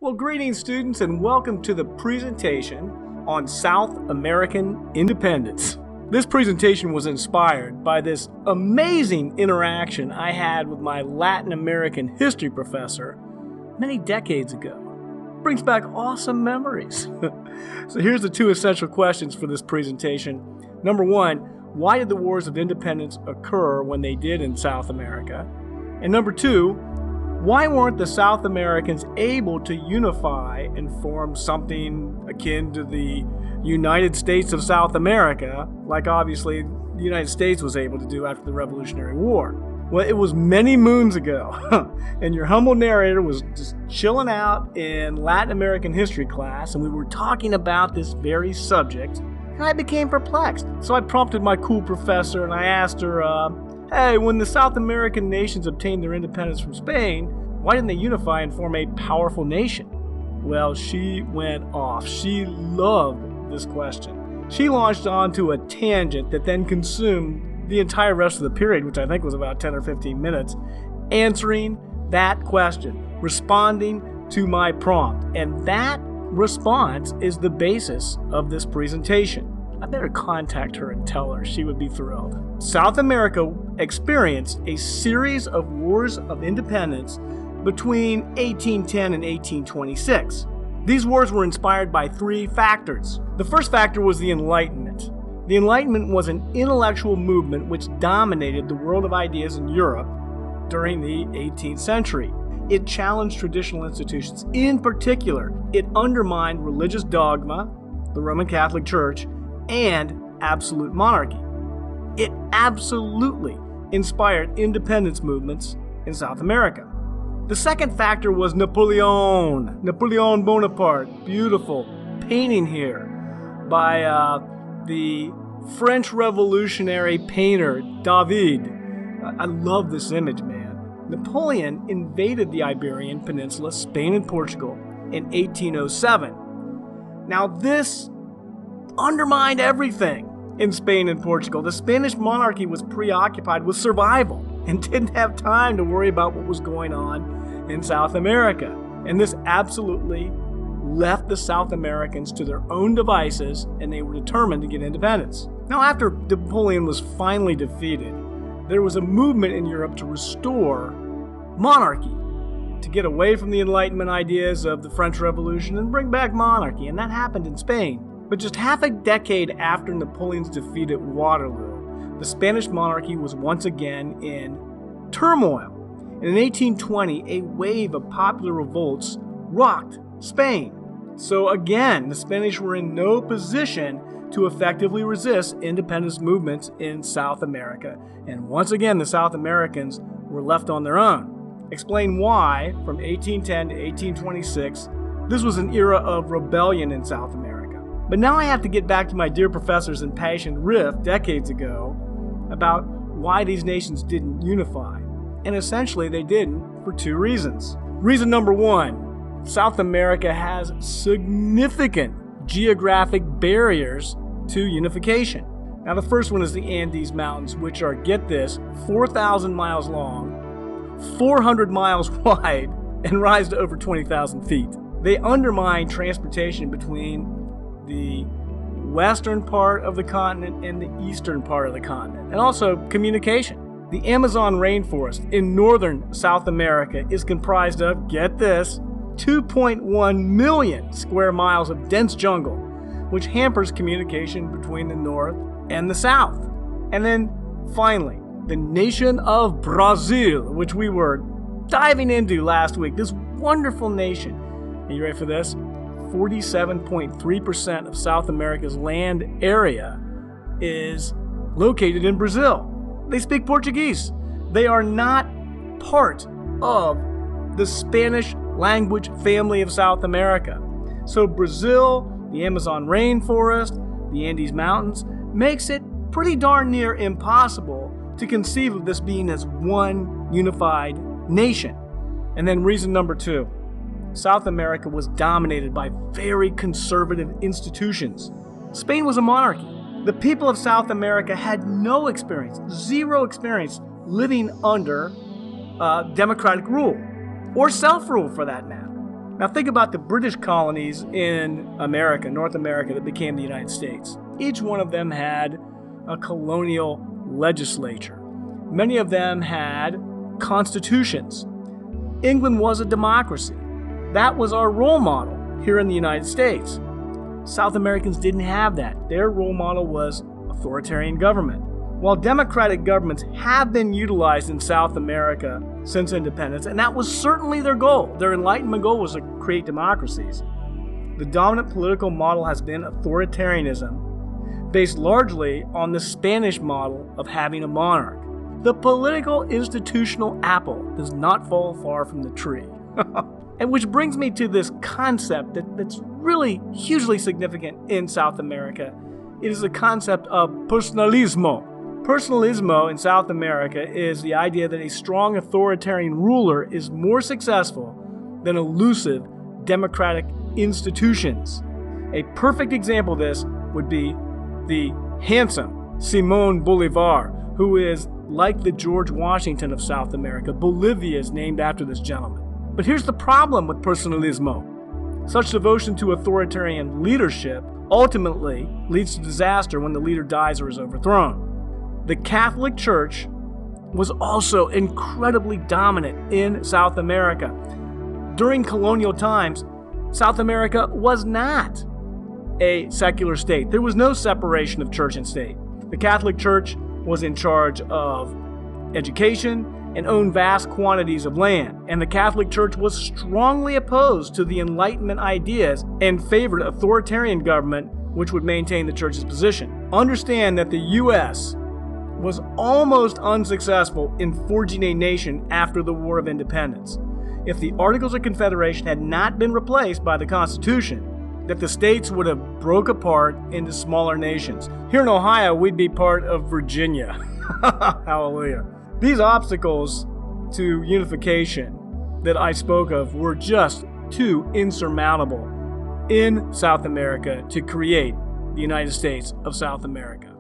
Well, greetings students and welcome to the presentation on South American independence. This presentation was inspired by this amazing interaction I had with my Latin American history professor many decades ago. Brings back awesome memories. So here's the two essential questions for this presentation. Number one, why did the wars of independence occur when they did in South America? And number two, why weren't the South Americans able to unify and form something akin to the United States of South America, like obviously the United States was able to do after the Revolutionary War? Well, it was many moons ago, and your humble narrator was just chilling out in Latin American history class, and we were talking about this very subject, and I became perplexed. So I prompted my cool professor, and I asked her, hey, when the South American nations obtained their independence from Spain, why didn't they unify and form a powerful nation? Well, she went off. She loved this question. She launched onto a tangent that then consumed the entire rest of the period, which I think was about 10 or 15 minutes, answering that question, responding to my prompt. And that response is the basis of this presentation. I better contact her and tell her. She would be thrilled. South America experienced a series of wars of independence between 1810 and 1826. These wars were inspired by three factors. The first factor was the Enlightenment. The Enlightenment was an intellectual movement which dominated the world of ideas in Europe during the 18th century. It challenged traditional institutions. In particular, it undermined religious dogma, the Roman Catholic Church, and absolute monarchy. It absolutely inspired independence movements in South America. The second factor was Napoleon Bonaparte. Beautiful painting here by the French revolutionary painter David. I love this image, man. Napoleon invaded the Iberian Peninsula, Spain and Portugal, in 1807. Now this undermined everything in Spain and Portugal. The Spanish monarchy was preoccupied with survival and didn't have time to worry about what was going on in South America. And this absolutely left the South Americans to their own devices, and they were determined to get independence. Now, after Napoleon was finally defeated, there was a movement in Europe to restore monarchy, to get away from the Enlightenment ideas of the French Revolution and bring back monarchy, and that happened in Spain. But just half a decade after Napoleon's defeat at Waterloo, the Spanish monarchy was once again in turmoil. And in 1820, a wave of popular revolts rocked Spain. So again, the Spanish were in no position to effectively resist independence movements in South America. And once again, the South Americans were left on their own. Explain why, from 1810 to 1826, this was an era of rebellion in South America. But now I have to get back to my dear professor's impassioned riff decades ago about why these nations didn't unify. And essentially they didn't for two reasons. Reason number one, South America has significant geographic barriers to unification. Now the first one is the Andes Mountains, which are, get this, 4,000 miles long, 400 miles wide, and rise to over 20,000 feet. They undermine transportation between the western part of the continent and the eastern part of the continent, and also communication. The Amazon rainforest in northern South America is comprised of, get this, 2.1 million square miles of dense jungle, which hampers communication between the north and the south. And then finally, the nation of Brazil, which we were diving into last week, this wonderful nation. Are you ready for this? 47.3% of South America's land area is located in Brazil. They speak Portuguese. They are not part of the Spanish language family of South America. So Brazil, the Amazon rainforest, the Andes Mountains, makes it pretty darn near impossible to conceive of this being as one unified nation. And then reason number two, South America was dominated by very conservative institutions. Spain was a monarchy. The people of South America had no experience, zero experience living under democratic rule, or self-rule for that matter. Now think about the British colonies in America, North America, that became the United States. Each one of them had a colonial legislature. Many of them had constitutions. England was a democracy. That was our role model here in the United States. South Americans didn't have that. Their role model was authoritarian government. While democratic governments have been utilized in South America since independence, and that was certainly their goal. Their Enlightenment goal was to create democracies. The dominant political model has been authoritarianism, based largely on the Spanish model of having a monarch. The political institutional apple does not fall far from the tree. And which brings me to this concept that's really hugely significant in South America. It is the concept of personalismo. Personalismo in South America is the idea that a strong authoritarian ruler is more successful than elusive democratic institutions. A perfect example of this would be the handsome Simón Bolívar, who is like the George Washington of South America. Bolivia is named after this gentleman. But here's the problem with personalismo. Such devotion to authoritarian leadership ultimately leads to disaster when the leader dies or is overthrown. The Catholic Church was also incredibly dominant in South America. During colonial times, South America was not a secular state. There was no separation of church and state. The Catholic Church was in charge of education and owned vast quantities of land. And the Catholic Church was strongly opposed to the Enlightenment ideas and favored authoritarian government, which would maintain the church's position. Understand that the U.S. was almost unsuccessful in forging a nation after the War of Independence. If the Articles of Confederation had not been replaced by the Constitution, that the states would have broke apart into smaller nations. Here in Ohio, we'd be part of Virginia. Hallelujah. These obstacles to unification that I spoke of were just too insurmountable in South America to create the United States of South America.